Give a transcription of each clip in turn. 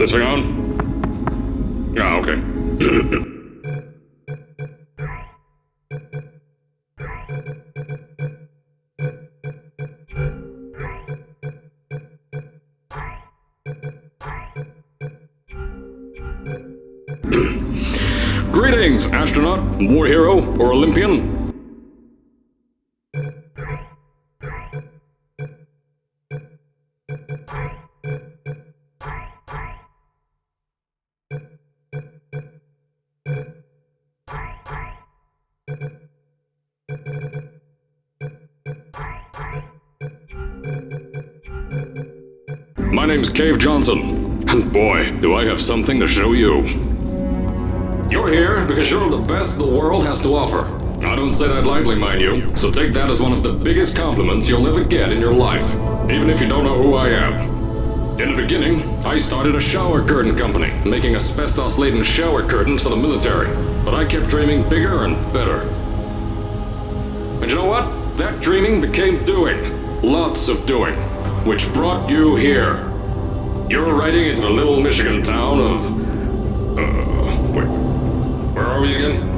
this thing on? Ah, okay. Greetings, astronaut, war hero, or Olympian. My name's Cave Johnson, and boy, do I have something to show you. You're here because you're the best the world has to offer. I don't say that lightly, mind you, so take that as one of the biggest compliments you'll ever get in your life, even if you don't know who I am. In the beginning, I started a shower curtain company, making asbestos-laden shower curtains for the military, but I kept dreaming bigger and better. And you know what? That dreaming became doing. Lots of doing. Which brought you here. You're riding into the little Michigan town of... wait. Where are we again?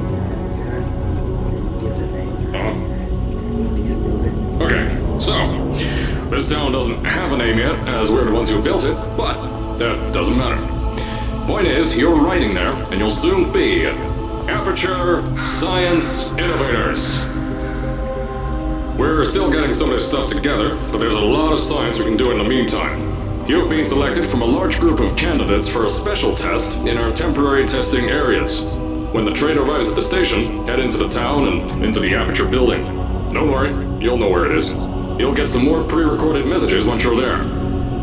Okay, so... this town doesn't have a name yet, as we're the ones who built it, but that doesn't matter. Point is, you're riding there, and you'll soon be at Aperture Science Innovators. We're still getting some of this stuff together, but there's a lot of science we can do in the meantime. You've been selected from a large group of candidates for a special test in our temporary testing areas. When the train arrives at the station, head into the town and into the Aperture building. Don't worry, you'll know where it is. You'll get some more pre-recorded messages once you're there.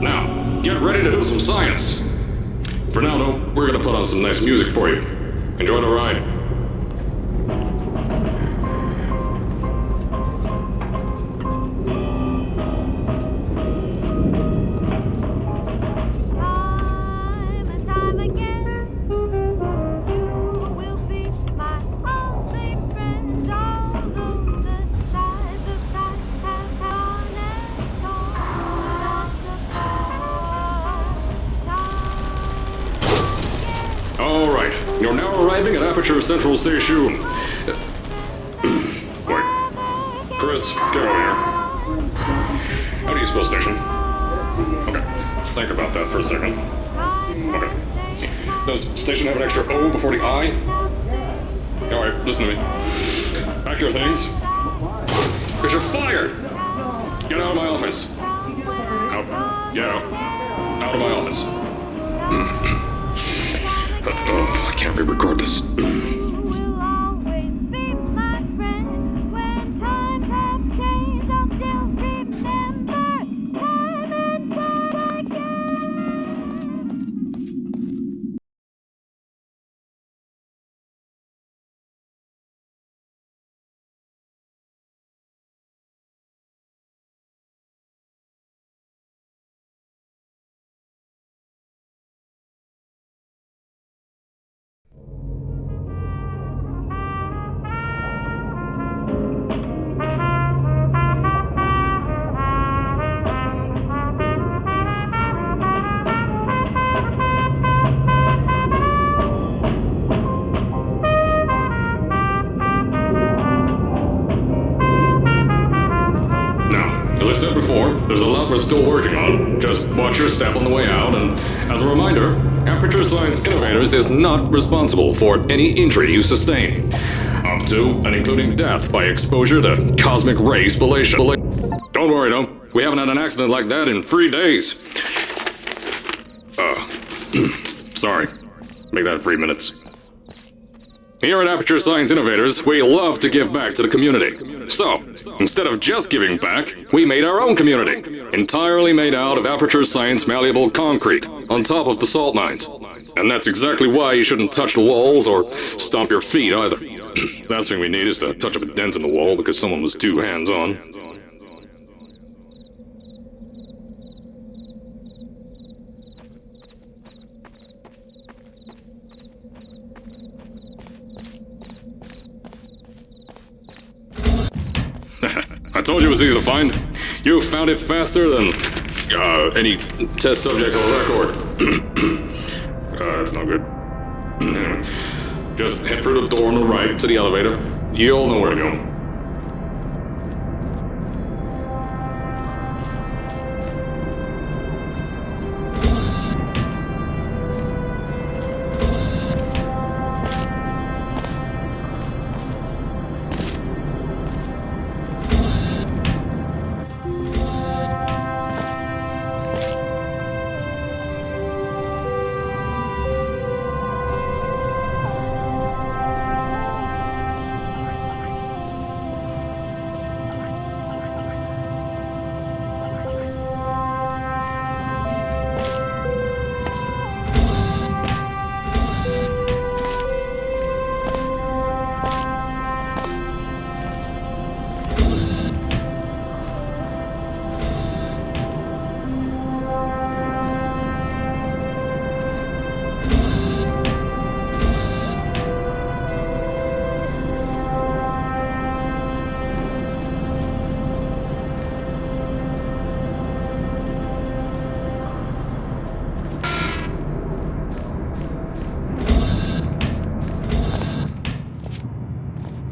Now, get ready to do some science. For now, though, we're gonna put on some nice music for you. Enjoy the ride. Alright, you're now arriving at Aperture Central Station. Wait. Chris, get over here. How do you spell station? Okay, think about that for a second. Okay. Does station have an extra O before the I? Alright, listen to me. Pack your things. Because you're fired! Get out of my office. Out. Get out. Out of my office. Oh, I can't re-record this. As I said before, there's a lot we're still working on. Just watch your step on the way out, and as a reminder, Aperture Science Innovators is not responsible for any injury you sustain, up to and including death by exposure to cosmic ray spallation. Don't worry though, we haven't had an accident like that in 3 days. Sorry, make that 3 minutes. Here at Aperture Science Innovators, we love to give back to the community. So, instead of just giving back, we made our own community, entirely made out of Aperture Science malleable concrete, on top of the salt mines. And that's exactly why you shouldn't touch the walls or stomp your feet either. Last thing we need is to touch up a dent in the wall because someone was too hands-on. I told you it was easy to find. You found it faster than any test subjects on record. That's not good. Just head through the door on the right to the elevator. You'll know where to go.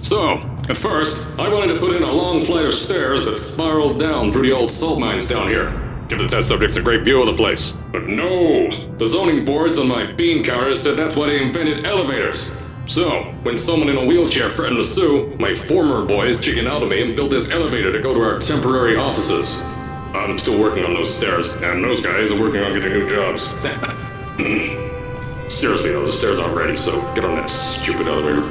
So, at first, I wanted to put in a long flight of stairs that spiraled down through the old salt mines down here. Give the test subjects a great view of the place. But no! The zoning boards on my bean counters said that's why they invented elevators. So, when someone in a wheelchair threatened to sue, my former boys chickened out of me and built this elevator to go to our temporary offices. I'm still working on those stairs, and those guys are working on getting new jobs. Seriously though, the stairs aren't ready, so get on that stupid elevator.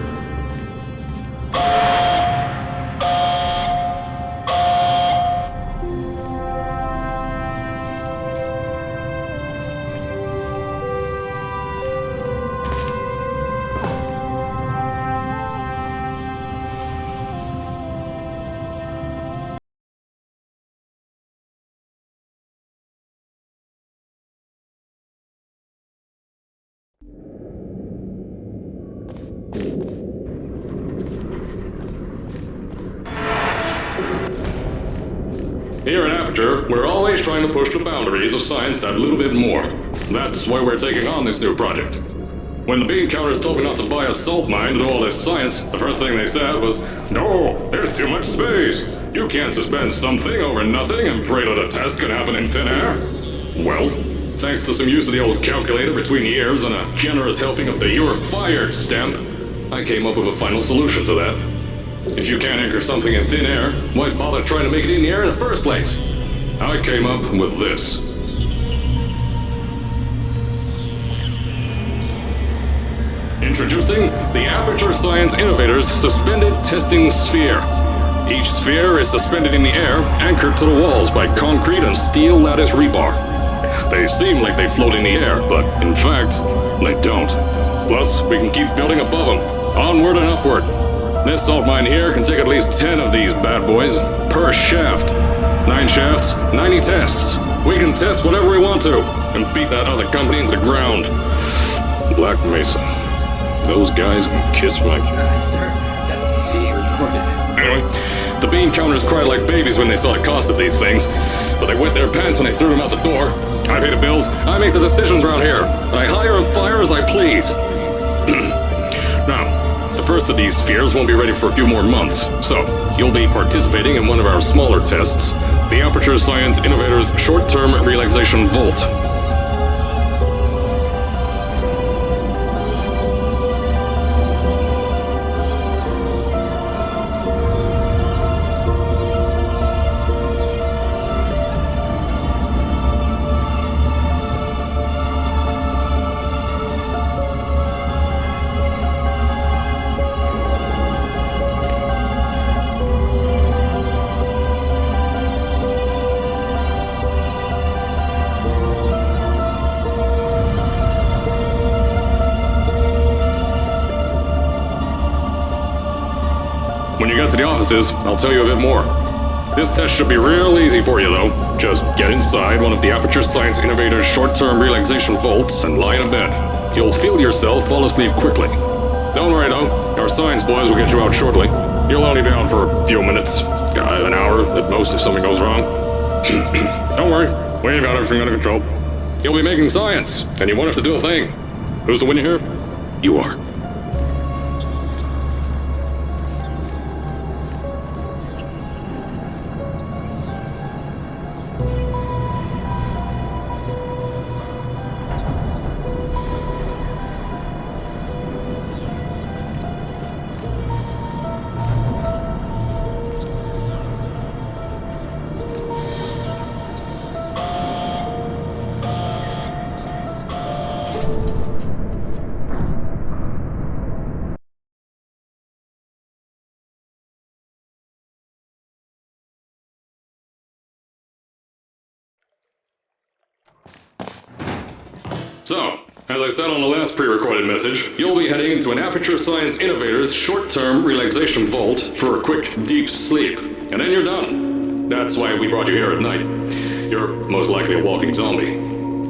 Here at Aperture, we're always trying to push the boundaries of science that little bit more. That's why we're taking on this new project. When the bean counters told me not to buy a salt mine to do all this science, the first thing they said was, "No, there's too much space. You can't suspend something over nothing and pray that a test can happen in thin air." Well, thanks to some use of the old calculator between ears and a generous helping of the "you're fired" stamp, I came up with a final solution to that. If you can't anchor something in thin air, why bother trying to make it in the air in the first place? I came up with this. Introducing the Aperture Science Innovators Suspended Testing Sphere. Each sphere is suspended in the air, anchored to the walls by concrete and steel lattice rebar. They seem like they float in the air, but in fact, they don't. Plus, we can keep building above them, onward and upward. This salt mine here can take at least 10 of these bad boys per shaft. 9 shafts, 90 tests. We can test whatever we want to and beat that other company into the ground. Black Mesa. Those guys can kiss my... Anyway, the bean counters cried like babies when they saw the cost of these things, but they wet their pants when they threw them out the door. I pay the bills, I make the decisions around here, and I hire and fire as I please. Now, the first of these spheres won't be ready for a few more months, so you'll be participating in one of our smaller tests, the Aperture Science Innovators Short-Term Relaxation Volt. When you get to the offices, I'll tell you a bit more. This test should be real easy for you, though. Just get inside one of the Aperture Science Innovators short-term relaxation vaults and lie in a bed. You'll feel yourself fall asleep quickly. Don't worry, though. Our science boys will get you out shortly. You'll only be out for a few minutes. An hour at most if something goes wrong. Don't worry. We've got everything under control. You'll be making science, and you won't have to do a thing. Who's the winner here? You are. So, as I said on the last pre-recorded message, you'll be heading into an Aperture Science Innovators short-term relaxation vault for a quick, deep sleep. And then you're done. That's why we brought you here at night. You're most likely a walking zombie.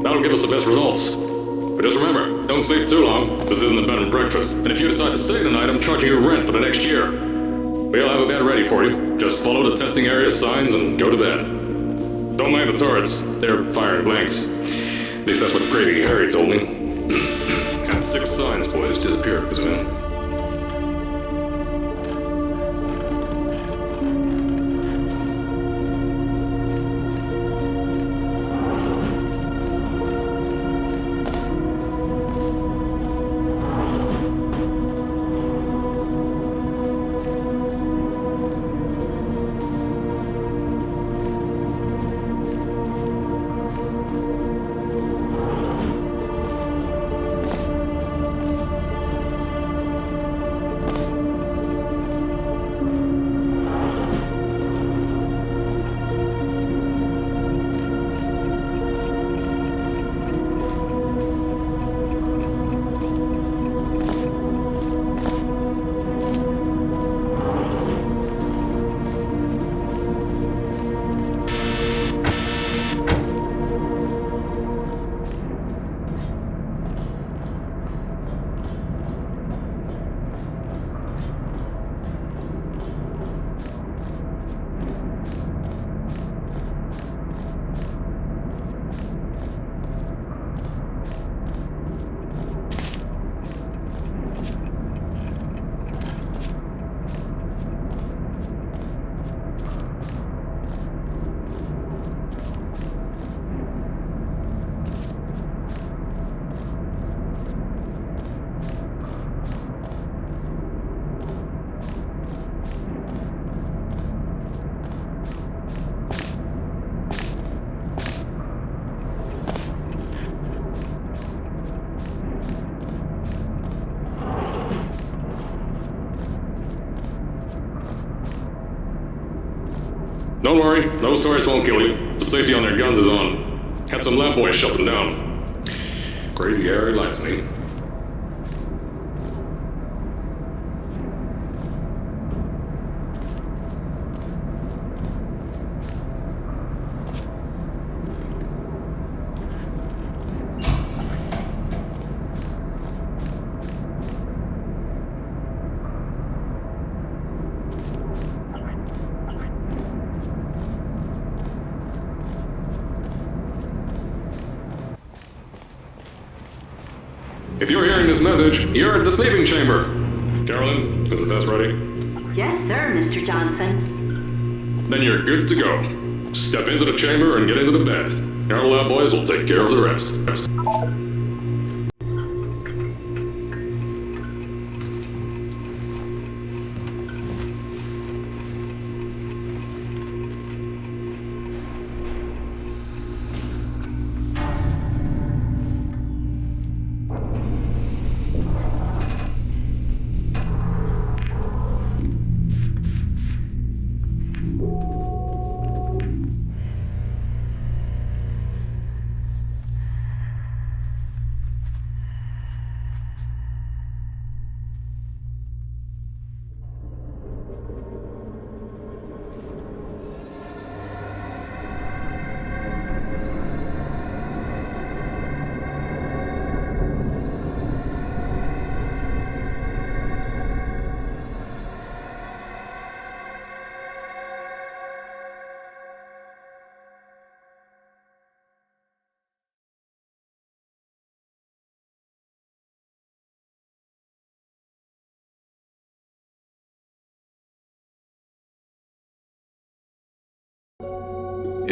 That'll give us the best results. But just remember, don't sleep too long. This isn't a bed and breakfast. And if you decide to stay tonight, I'm charging you rent for the next year. We'll have a bed ready for you. Just follow the testing area signs and go to bed. Don't mind the turrets. They're firing blanks. At least that's what Crazy Harry told me. Had 6 signs, boys, disappeared because of him. Don't worry, those turrets won't kill you. The safety on their guns is on. Had some lab boys shut them down. Crazy Harry lied to me. If you're hearing this message, you're at the sleeping chamber. Carolyn, is the test ready? Yes, sir, Mr. Johnson. Then you're good to go. Step into the chamber and get into the bed. Our lab boys will take care of the rest.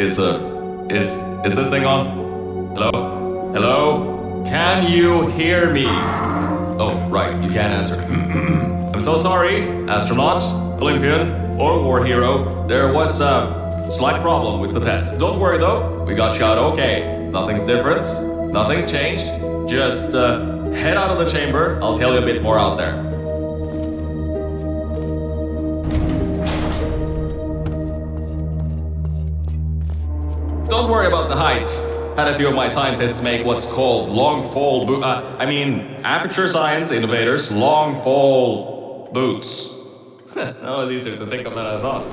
Is this thing on? Hello? Hello? Can you hear me? Oh, right, you can't answer. I'm so sorry, astronaut, Olympian, or war hero. There was a slight problem with the test. Don't worry though, we got shot okay. Nothing's different, nothing's changed. Just head out of the chamber, I'll tell you a bit more out there. Don't worry about the height. Had a few of my scientists make what's called long fall aperture science innovators, long fall boots. That was easier to think of than I thought.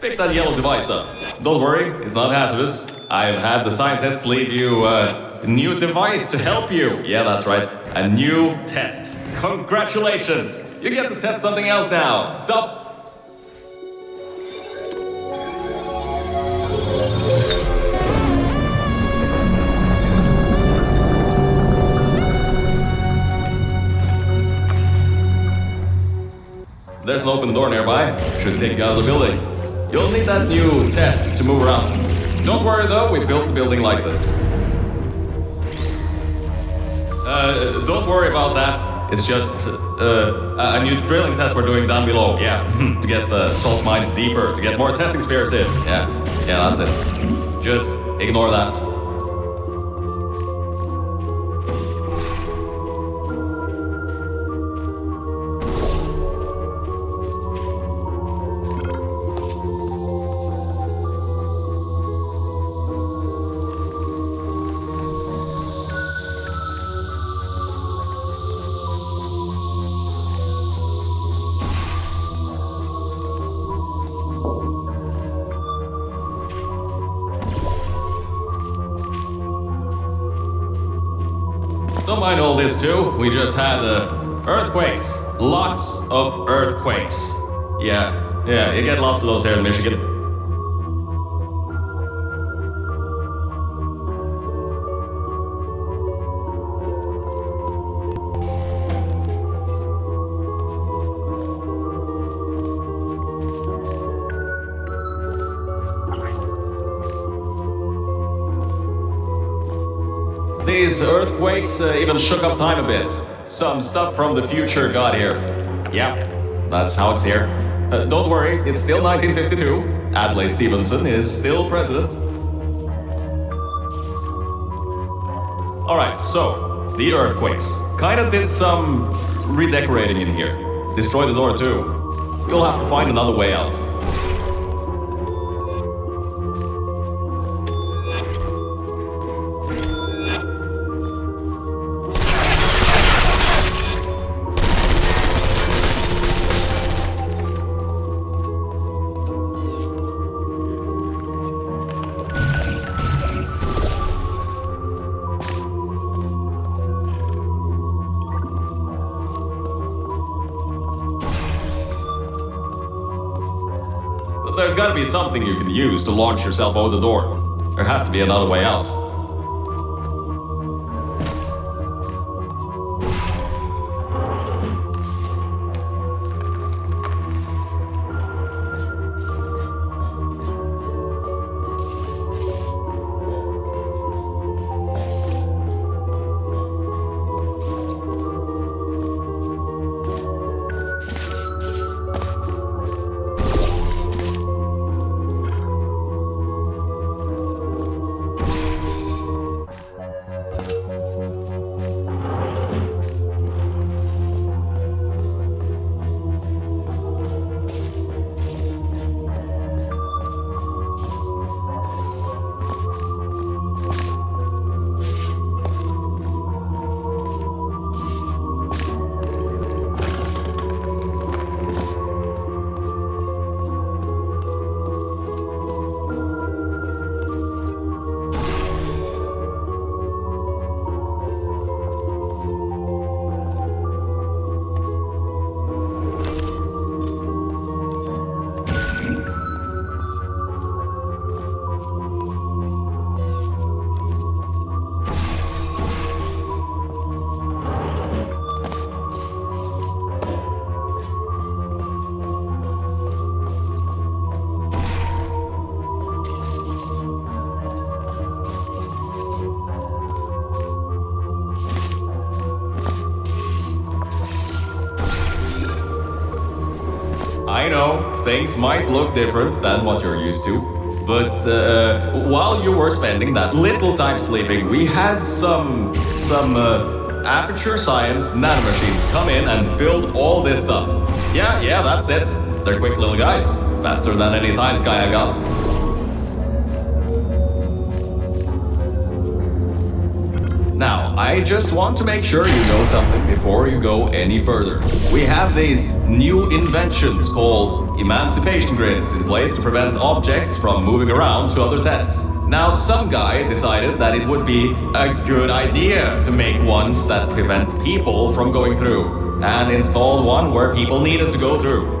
Pick that yellow device up. Don't worry, it's not hazardous. I've had the scientists leave you a new device to help you. Yeah, that's right, a new test. Congratulations! You get to test something else now. There's an open door nearby. Should take you out of the building. You'll need that new test to move around. Don't worry though, we built the building like this. Don't worry about that. It's just a new drilling test we're doing down below. Yeah, to get the salt mines deeper, to get more testing spares in. Yeah, that's it. Just ignore that. Don't mind all this too, we just had earthquakes. Lots of earthquakes. Yeah, you get lots of those here in Michigan. These earthquakes even shook up time a bit. Some stuff from the future got here. Yeah, that's how it's here. Don't worry, it's still 1952. Adlai Stevenson is still president. Alright, so, the earthquakes. Kinda did some redecorating in here. Destroyed the door too. You'll have to find another way out. There's gotta be something you can use to launch yourself over the door. There has to be another way out. I know, things might look different than what you're used to. But while you were spending that little time sleeping, we had some aperture science nanomachines come in and build all this stuff. Yeah, that's it. They're quick little guys. Faster than any science guy I got. Now, I just want to make sure you know something before you go any further. We have these new inventions called emancipation grids in place to prevent objects from moving around to other tests. Now, some guy decided that it would be a good idea to make ones that prevent people from going through, and installed one where people needed to go through.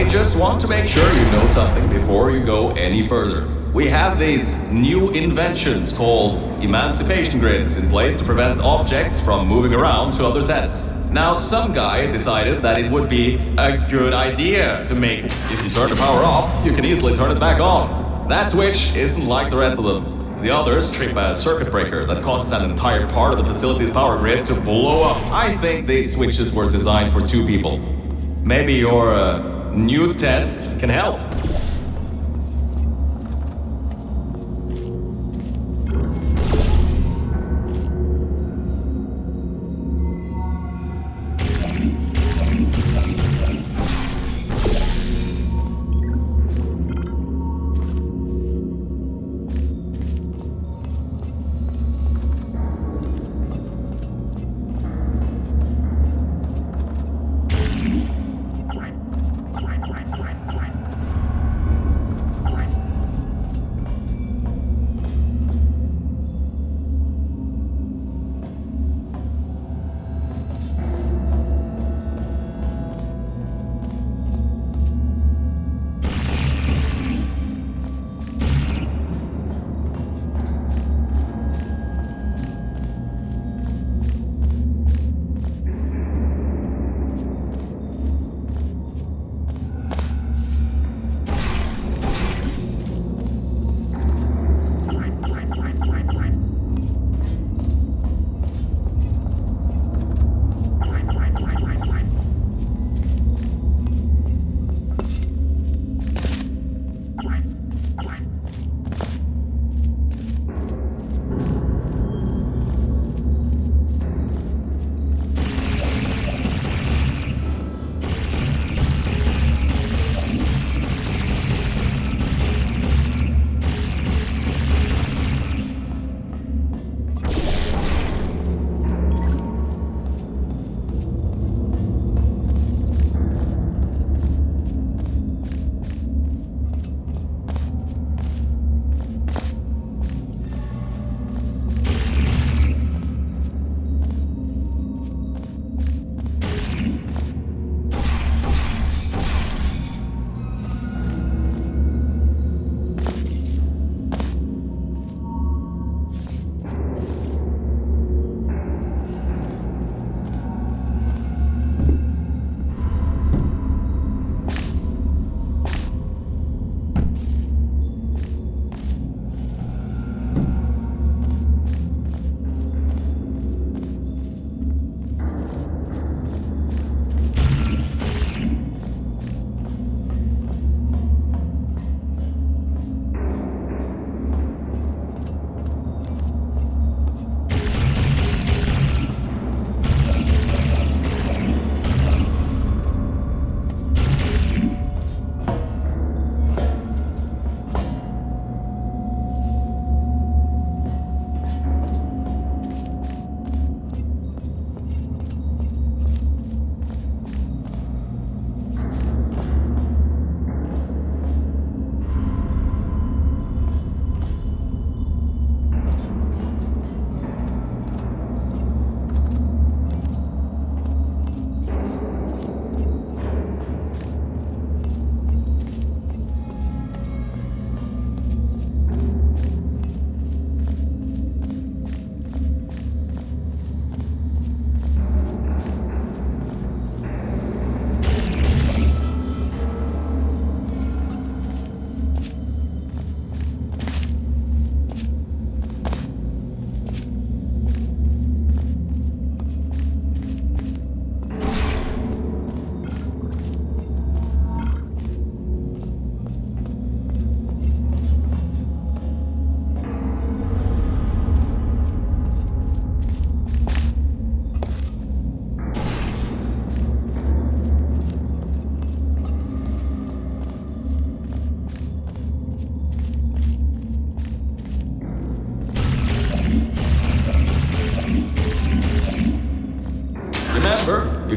I just want to make sure you know something before you go any further. We have these new inventions called emancipation grids in place to prevent objects from moving around to other tests. Now, some guy decided that it would be a good idea to make, if you turn the power off, you can easily turn it back on. That switch isn't like the rest of them. The others trip a circuit breaker that causes an entire part of the facility's power grid to blow up. I think these switches were designed for two people. Maybe your new test can help.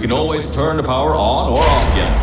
can always turn the power on or off again.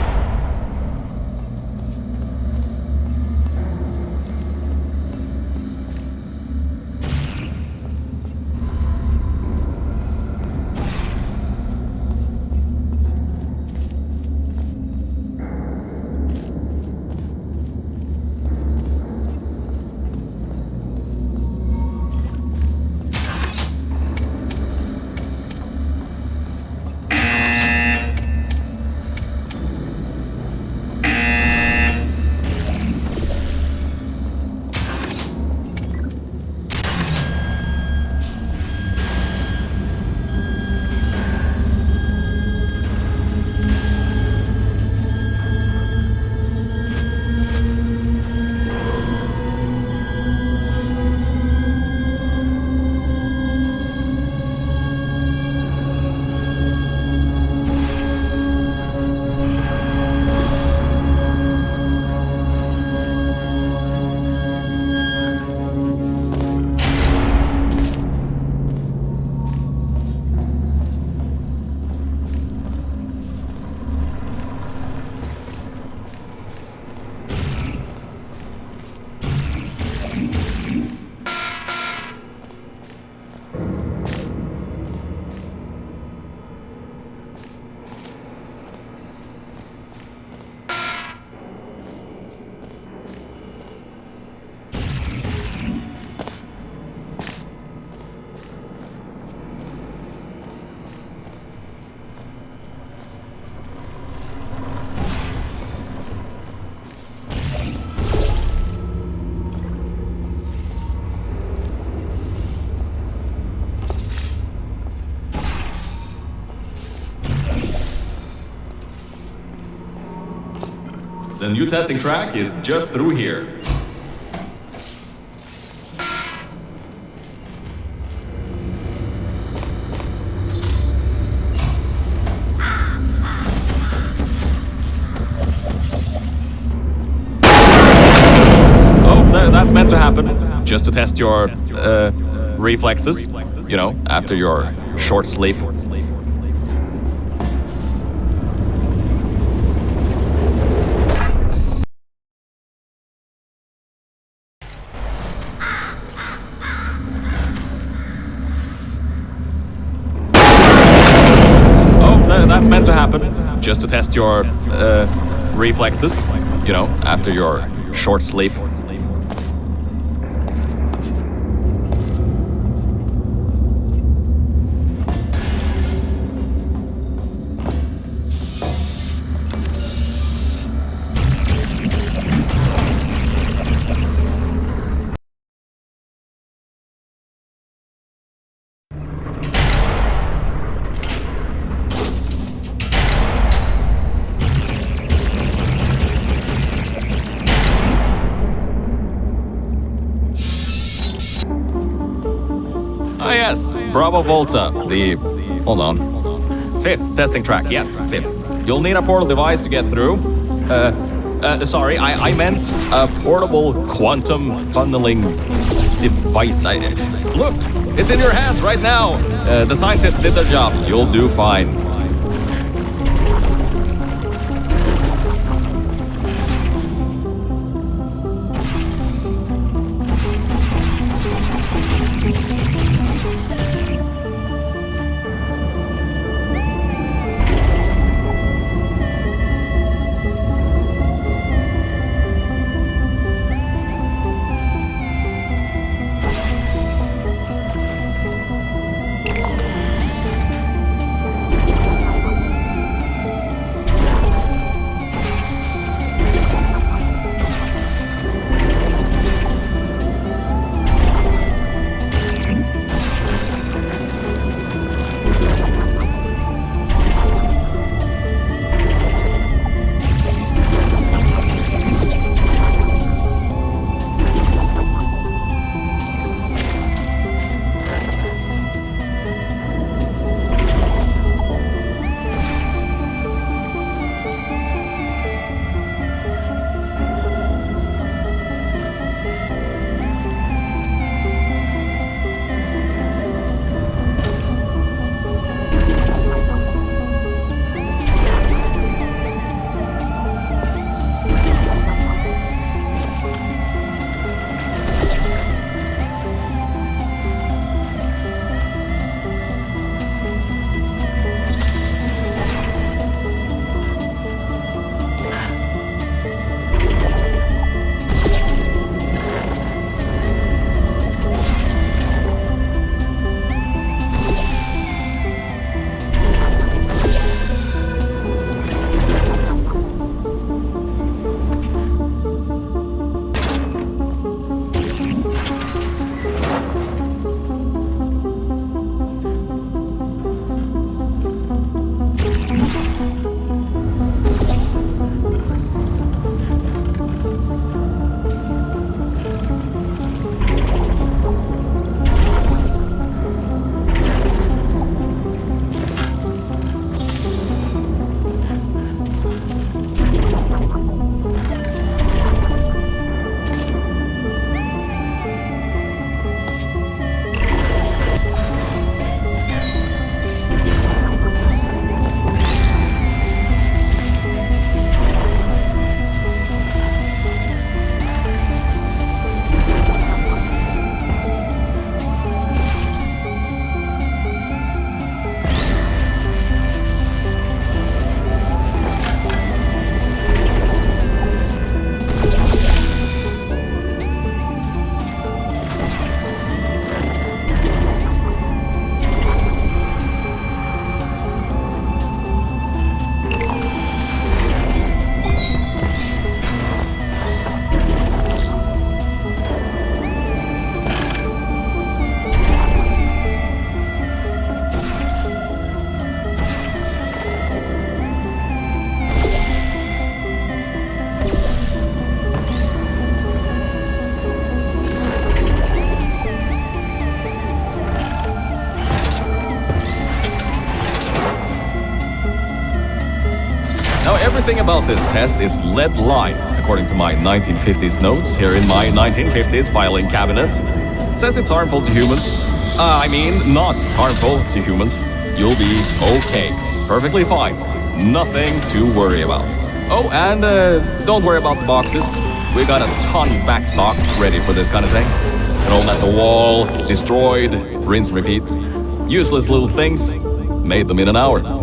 The new testing track is just through here. Oh, that's meant to happen. Just to test your reflexes, you know, after your short sleep. That's meant to happen, just to test your reflexes, you know, after your short sleep. Ah yes, Bravo Volta, hold on. 5th testing track, yes, 5th. You'll need a portal device to get through. Sorry, I meant a portable quantum tunneling device. Look, it's in your hands right now. The scientists did their job. You'll do fine. about this test is lead line, according to my 1950s notes here in my 1950s filing cabinet. Says it's harmful to humans. I mean, not harmful to humans. You'll be okay. Perfectly fine. Nothing to worry about. Oh, and don't worry about the boxes. We got a ton backstocked ready for this kind of thing. Thrown at the wall, destroyed, rinse, repeat. Useless little things. Made them in an hour.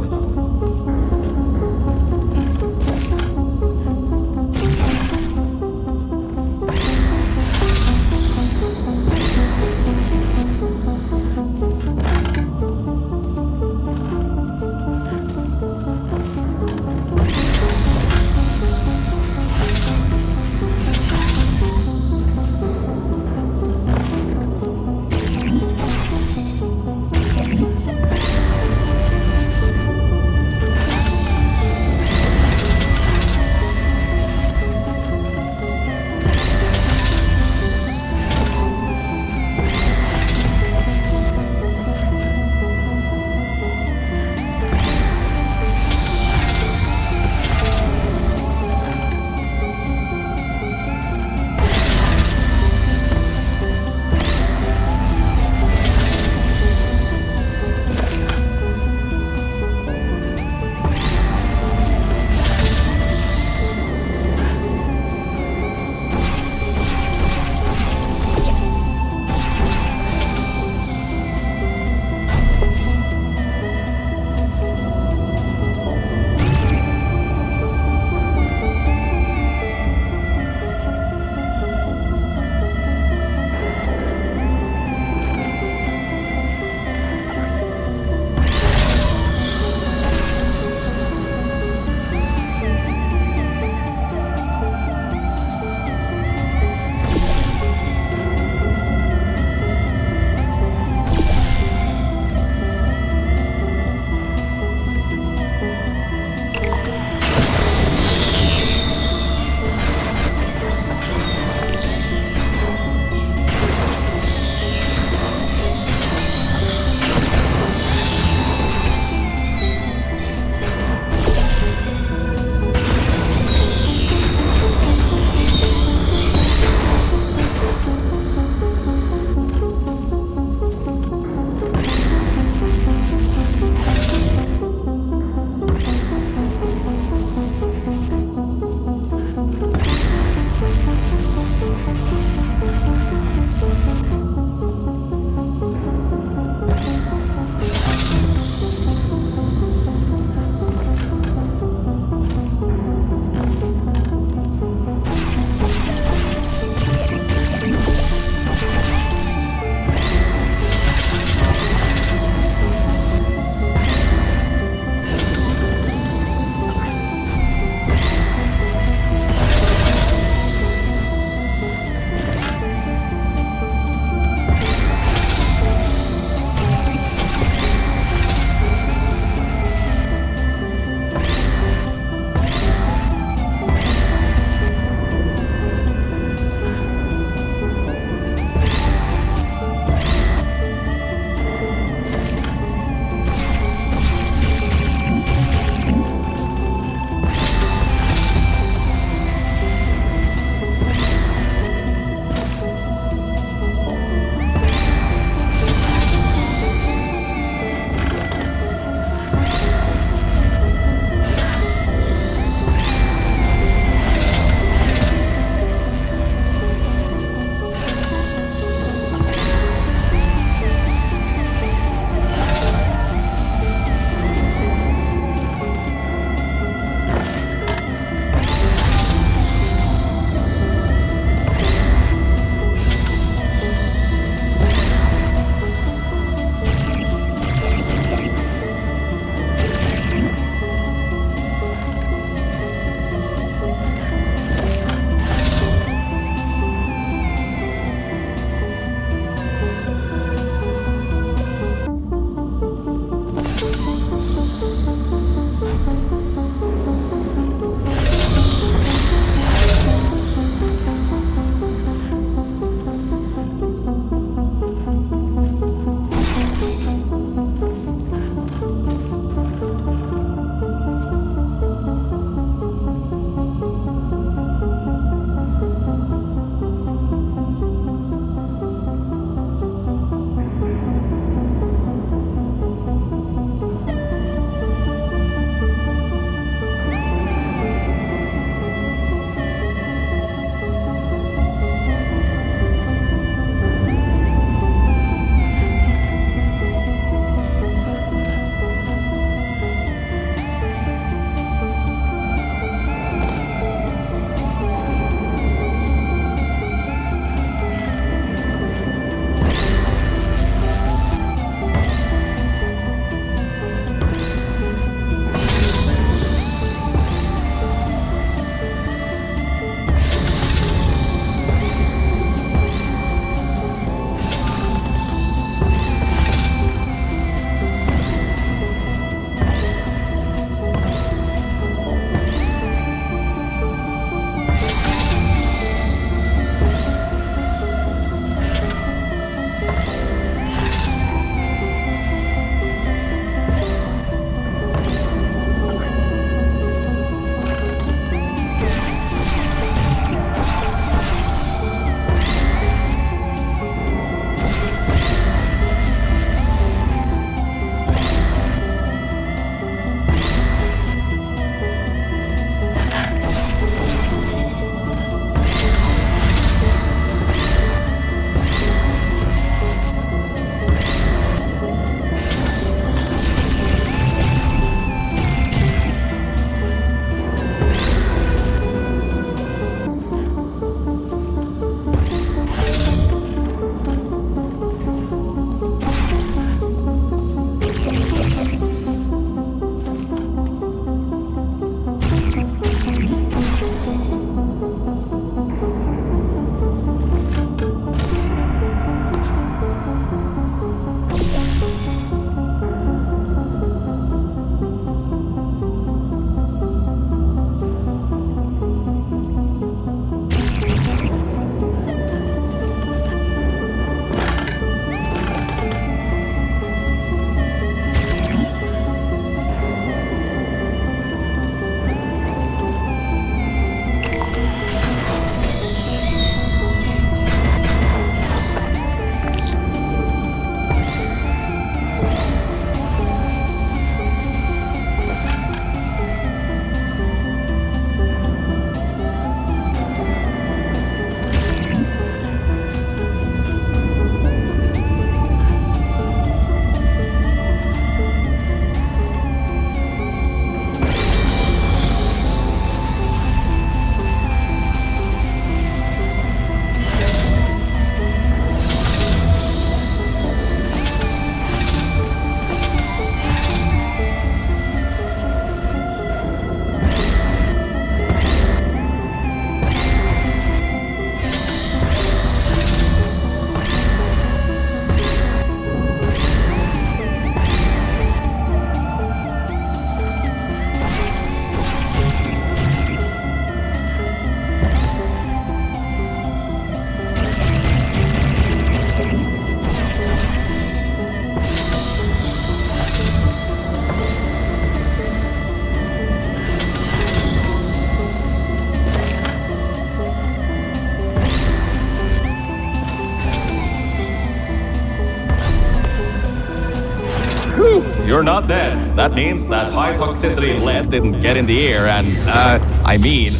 you're not dead. That means that high toxicity lead didn't get in the air and,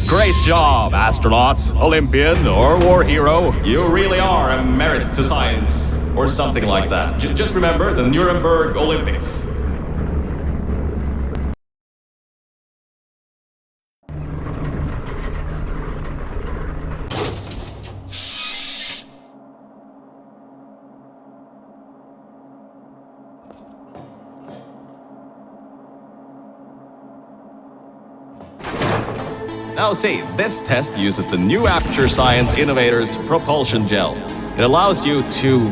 great job, astronaut, Olympian, or war hero. You really are a merit to science, or something like that. Just remember the Nuremberg Olympics. Now see, this test uses the new Aperture Science Innovators propulsion gel. It allows you to